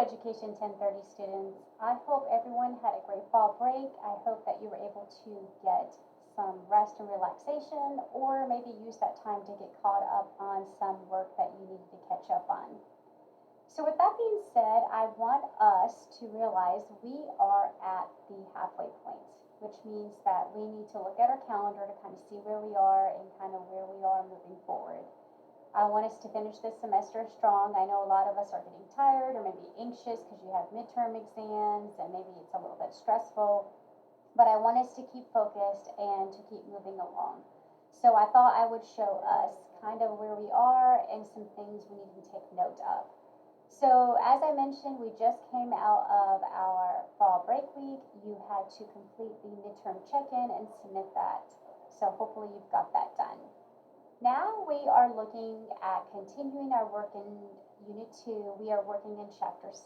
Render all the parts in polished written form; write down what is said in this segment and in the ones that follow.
Education 1030 students. I hope everyone had a great fall break. I hope that you were able to get some rest and relaxation, or maybe use that time to get caught up on some work that you needed to catch up on. So with that being said, I want us to realize we are at the halfway point, which means that we need to look at our calendar to kind of see where we are and kind of where we are moving forward. I want us to finish this semester strong. I know a lot of us are getting tired or maybe anxious because you have midterm exams and maybe it's a little bit stressful, but I want us to keep focused and to keep moving along. So I thought I would show us kind of where we are and some things we need to take note of. So as I mentioned, we just came out of our fall break week. You had to complete the midterm check-in and submit that. So hopefully you've got that done. Now we are looking at continuing our work in Unit 2. We are working in Chapter 6.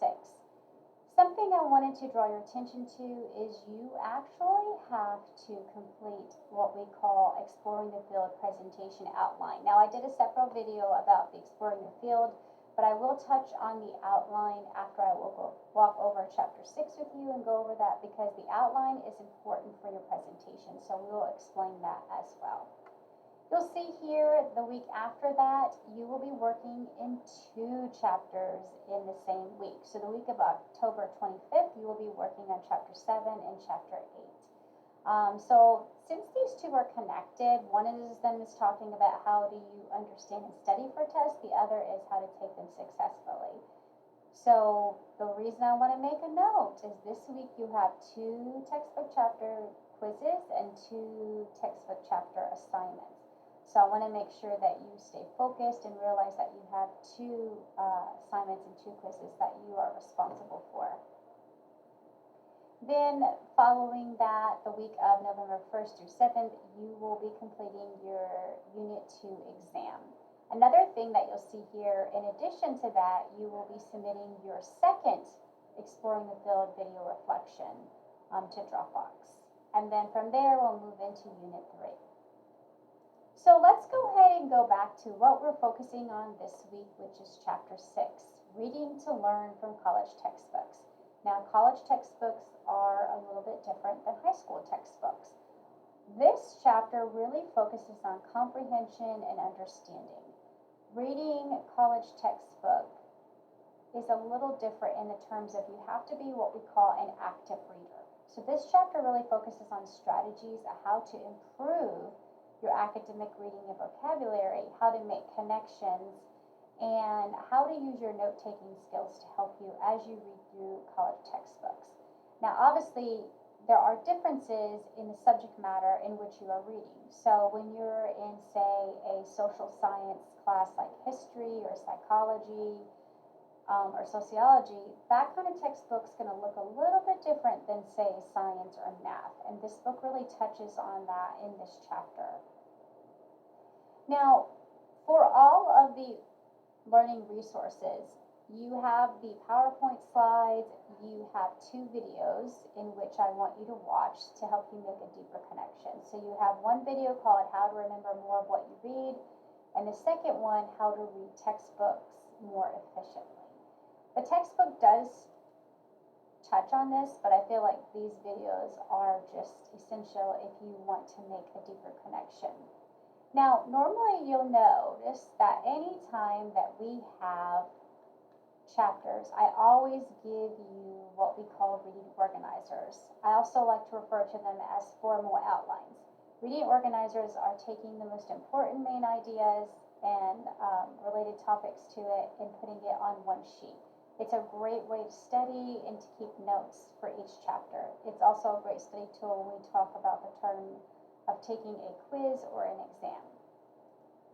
Something I wanted to draw your attention to is you actually have to complete what we call Exploring the Field presentation outline. Now I did a separate video about the Exploring the Field, but I will touch on the outline after I will walk over Chapter 6 with you and go over that, because the outline is important for your presentation. So we will explain that as well. You'll see here the week after that, you will be working in 2 chapters in the same week. So the week of October 25th, you will be working on Chapter 7 and Chapter 8. So since these 2 are connected, one of them is talking about how do you understand and study for tests, the other is how to take them successfully. So the reason I want to make a note is this week you have 2 textbook chapter quizzes and 2 textbook chapter assignments. So I want to make sure that you stay focused and realize that you have 2 assignments and 2 quizzes that you are responsible for. Then following that, the week of November 1st through 7th, you will be completing your Unit 2 exam. Another thing that you'll see here, in addition to that, you will be submitting your second Exploring the Field video reflection to Dropbox. And then from there, we'll move into Unit 3. So let's go ahead and go back to what we're focusing on this week, which is Chapter 6, Reading to Learn from College Textbooks. Now, college textbooks are a little bit different than high school textbooks. This chapter really focuses on comprehension and understanding. Reading college textbook is a little different in the terms of you have to be what we call an active reader. So this chapter really focuses on strategies of how to improve your academic reading and vocabulary, how to make connections, and how to use your note-taking skills to help you as you read through college textbooks. Now, obviously, there are differences in the subject matter in which you are reading. So when you're in, say, a social science class like history or psychology or sociology, that kind of textbook is going to look a little bit different than, say, science or math. And this book really touches on that in this chapter. Now, for all of the learning resources, you have the PowerPoint slides, you have 2 videos in which I want you to watch to help you make a deeper connection. So you have one video called How to Remember More of What You Read, and the second one, How to Read Textbooks More Efficiently. The textbook does touch on this, but I feel like these videos are just essential if you want to make a deeper connection. Now, normally you'll notice that any time that we have chapters, I always give you what we call reading organizers. I also like to refer to them as formal outlines. Reading organizers are taking the most important main ideas and related topics to it and putting it on one sheet. It's a great way to study and to keep notes for each chapter. It's also a great study tool when we talk about the term of taking a quiz or an exam.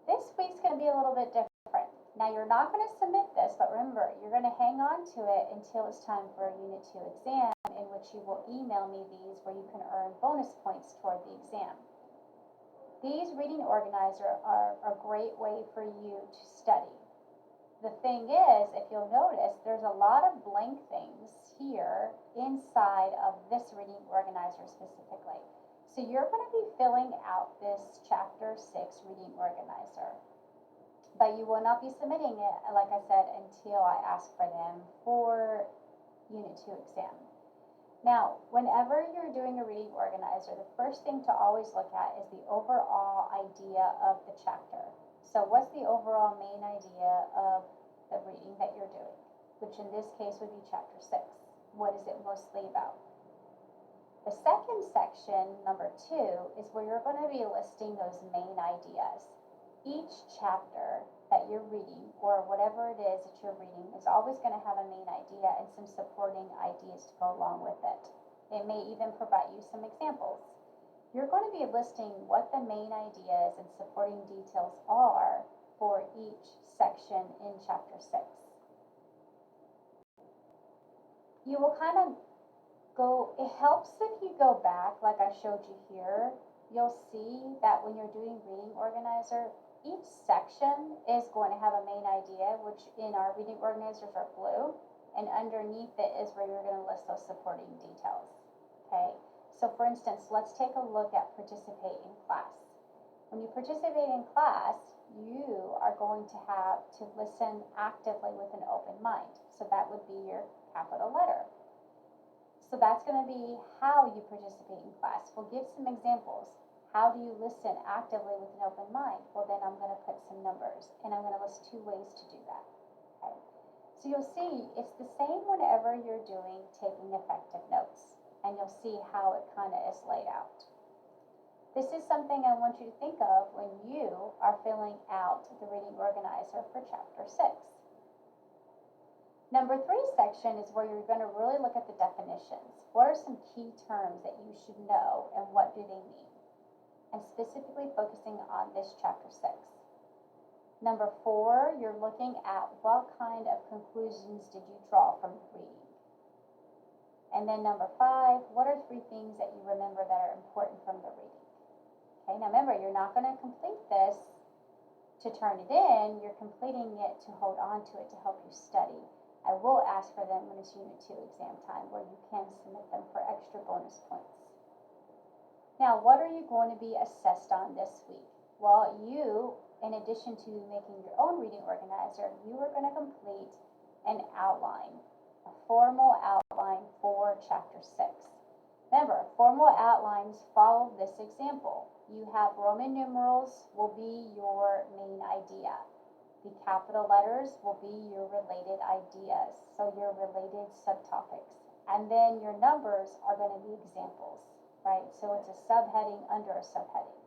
This week's going to be a little bit different. Now, you're not going to submit this, but remember, you're going to hang on to it until it's time for a Unit 2 exam, in which you will email me these where you can earn bonus points toward the exam. These reading organizers are a great way for you to study. The thing is, if you'll notice, there's a lot of blank things here inside of this reading organizer specifically. So you're going to be filling out this Chapter 6 reading organizer. But you will not be submitting it, like I said, until I ask for them for Unit 2 exam. Now, whenever you're doing a reading organizer, the first thing to always look at is the overall idea of the chapter. So what's the overall main idea of the reading that you're doing, which in this case would be chapter 6. What is it mostly about? The second section, number 2, is where you're going to be listing those main ideas. Each chapter that you're reading, or whatever it is that you're reading, is always going to have a main idea and some supporting ideas to go along with it. It may even provide you some examples. You're going to be listing what the main ideas and supporting details are for each section in chapter 6. You will kind of it helps if you go back, like I showed you here. You'll see that when you're doing reading organizer, each section is going to have a main idea, which in our reading organizers are blue, and underneath it is where you're going to list those supporting details. Okay, so for instance, let's take a look at participate in class. When you participate in class, you are going to have to listen actively with an open mind. So that would be your capital letter. So that's going to be how you participate in class. We'll give some examples. How do you listen actively with an open mind? Well, then I'm going to put some numbers, and I'm going to list 2 ways to do that. Okay. So you'll see it's the same whenever you're doing taking effective notes, and you'll see how it kind of is laid out. This is something I want you to think of when you are filling out the reading organizer for chapter 6. Number 3 section is where you're going to really look at the definitions. What are some key terms that you should know, and what do they mean? And specifically focusing on this chapter 6. Number 4, you're looking at what kind of conclusions did you draw from the reading. And then number 5, what are 3 things that you remember that are important from the reading? Okay, now remember, you're not going to complete this to turn it in. You're completing it to hold on to it to help you study. I will ask for them when it's Unit 2 exam time, where you can submit them for extra bonus points. Now, what are you going to be assessed on this week? Well, you, in addition to making your own reading organizer, you are going to complete an outline, a formal outline for chapter 6. Remember, formal outlines follow this example. You have Roman numerals will be your main idea. The capital letters will be your related ideas, so your related subtopics. And then your numbers are going to be examples, right? So it's a subheading under a subheading.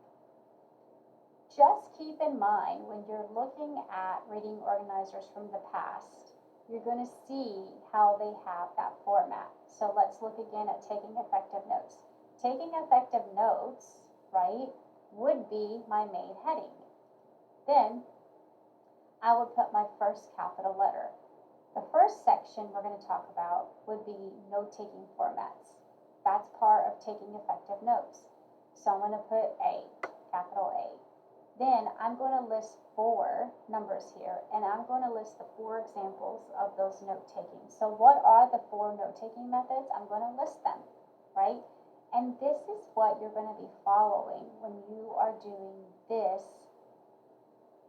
Just keep in mind when you're looking at reading organizers from the past, you're going to see how they have that format. So let's look again at taking effective notes. Taking effective notes, right, would be my main heading. Then I would put my first capital letter. The first section we're going to talk about would be note-taking formats. That's part of taking effective notes. So I'm going to put A, capital A. Then I'm going to list 4 numbers here, and I'm going to list the 4 examples of those note-taking. So what are the 4 note-taking methods? I'm going to list them, right? And this is what you're going to be following when you are doing this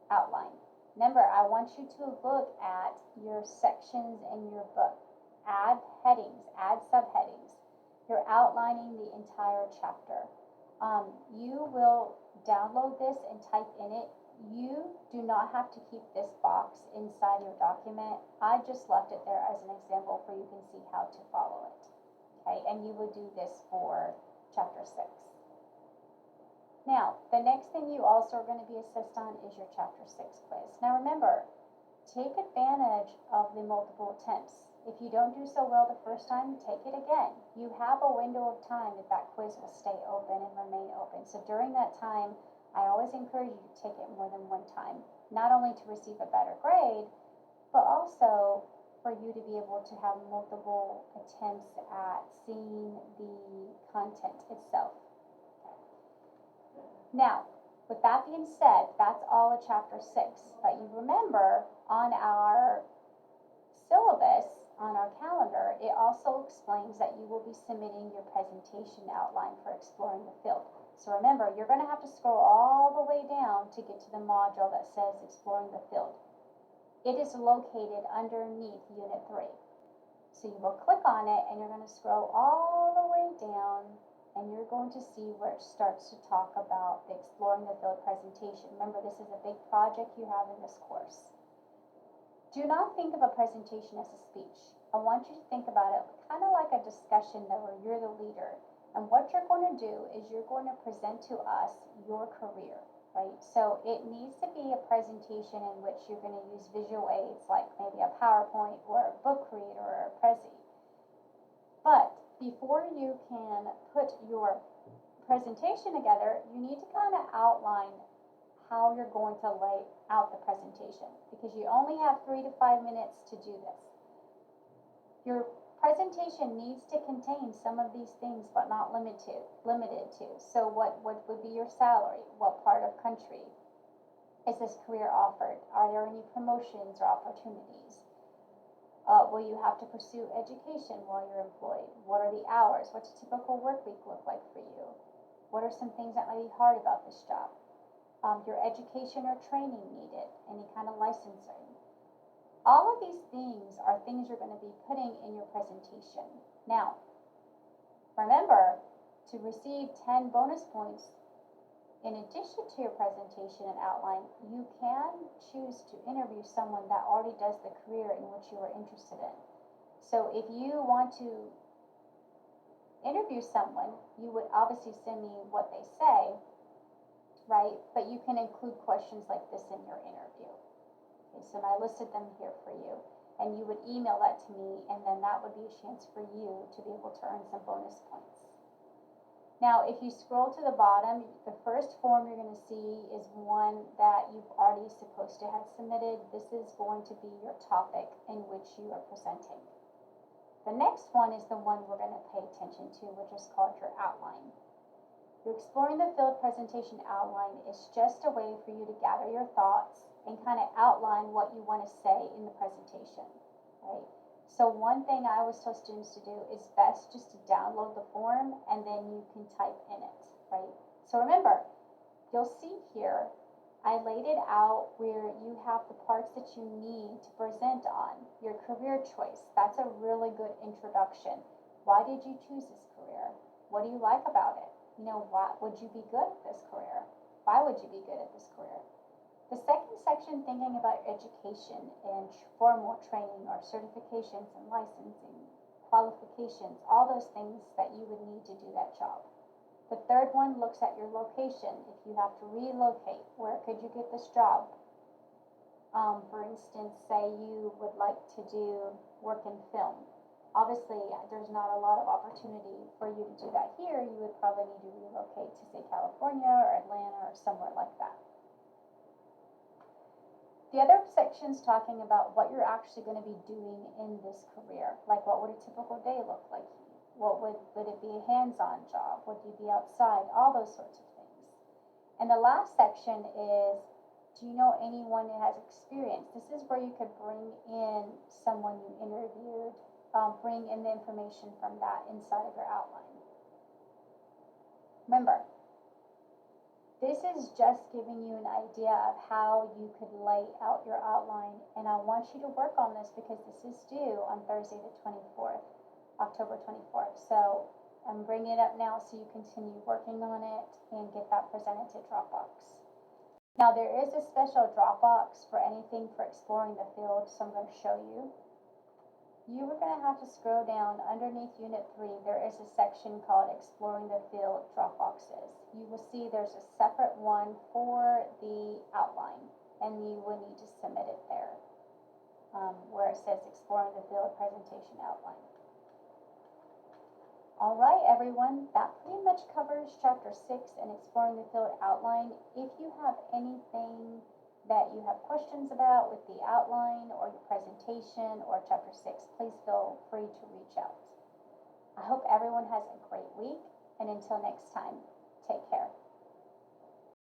outline. Remember, I want you to look at your sections in your book. Add headings, add subheadings. You're outlining the entire chapter. You will download this and type in it. You do not have to keep this box inside your document. I just left it there as an example for you can see how to follow it. Okay, and you would do this for chapter 6. Now, the next thing you also are going to be assessed on is your chapter 6 quiz. Now remember, take advantage of the multiple attempts. If you don't do so well the first time, take it again. You have a window of time that quiz will stay open and remain open. So during that time, I always encourage you to take it more than one time, not only to receive a better grade, but also for you to be able to have multiple attempts at seeing the content itself. Now, with that being said, that's all of chapter 6. But you remember, on our syllabus, on our calendar, it also explains that you will be submitting your presentation outline for exploring the field. So remember, you're going to have to scroll all the way down to get to the module that says Exploring the Field. It is located underneath Unit 3. So you will click on it and you're going to scroll all the way down and you're going to see where it starts to talk about the Exploring the Field presentation. Remember, this is a big project you have in this course. Do not think of a presentation as a speech. I want you to think about it kind of like a discussion where you're the leader. And what you're going to do is you're going to present to us your career, right? So it needs to be a presentation in which you're going to use visual aids like maybe a PowerPoint or a book reader or a Prezi. But before you can put your presentation together, you need to kind of outline how you're going to lay out the presentation because you only have 3 to 5 minutes to do this. Your presentation needs to contain some of these things, but not limited to. So what would be your salary? What part of country is this career offered? Are there any promotions or opportunities? Will you have to pursue education while you're employed? What are the hours? What's a typical work week look like for you? What are some things that might be hard about this job? Your education or training needed, any kind of licensing. All of these things are things you're going to be putting in your presentation. Now, remember, to receive 10 bonus points, in addition to your presentation and outline, you can choose to interview someone that already does the career in which you are interested in. So if you want to interview someone, you would obviously send me what they say, right? But you can include questions like this in your interview. Okay, so I listed them here for you. And you would email that to me, and then that would be a chance for you to be able to earn some bonus points. Now, if you scroll to the bottom, the first form you're going to see is one that you've already supposed to have submitted. This is going to be your topic in which you are presenting. The next one is the one we're going to pay attention to, which is called your outline. Your Exploring the Field presentation outline is just a way for you to gather your thoughts and kind of outline what you want to say in the presentation, right? So one thing I always tell students to do is best just to download the form and then you can type in it, right? So remember, you'll see here, I laid it out where you have the parts that you need to present on. Your career choice, that's a really good introduction. Why did you choose this career? What do you like about it? You know, why would you be good at this career? Why would you be good at this career? The second section, thinking about education and formal training or certifications and licensing, qualifications, all those things that you would need to do that job. The third one looks at your location. If you have to relocate, where could you get this job? For instance, say you would like to do work in film. Obviously, there's not a lot of opportunity for you to do that here. You would probably need to relocate to, say, California or Atlanta or somewhere like that. The other section's talking about what you're actually going to be doing in this career. Like, what would a typical day look like? What would it be a hands-on job? Would you be outside? All those sorts of things. And the last section is, do you know anyone who has experience? This is where you could bring in someone you interviewed, bring in the information from that inside of your outline. Remember, this is just giving you an idea of how you could lay out your outline, and I want you to work on this because this is due on Thursday the 24th, October 24th. So I'm bringing it up now so you continue working on it and get that presented to Dropbox. Now there is a special Dropbox for anything for Exploring the Field, so I'm going to show you. You are going to have to scroll down underneath Unit 3. There is a section called Exploring the Field Dropboxes. You will see there's a separate one for the outline, and you will need to submit it there, where it says Exploring the Field Presentation Outline. All right, everyone, that pretty much covers Chapter 6 and Exploring the Field Outline. If you have anything that you have questions about with the outline or your presentation or Chapter 6, please feel free to reach out. I hope everyone has a great week, and until next time, take care.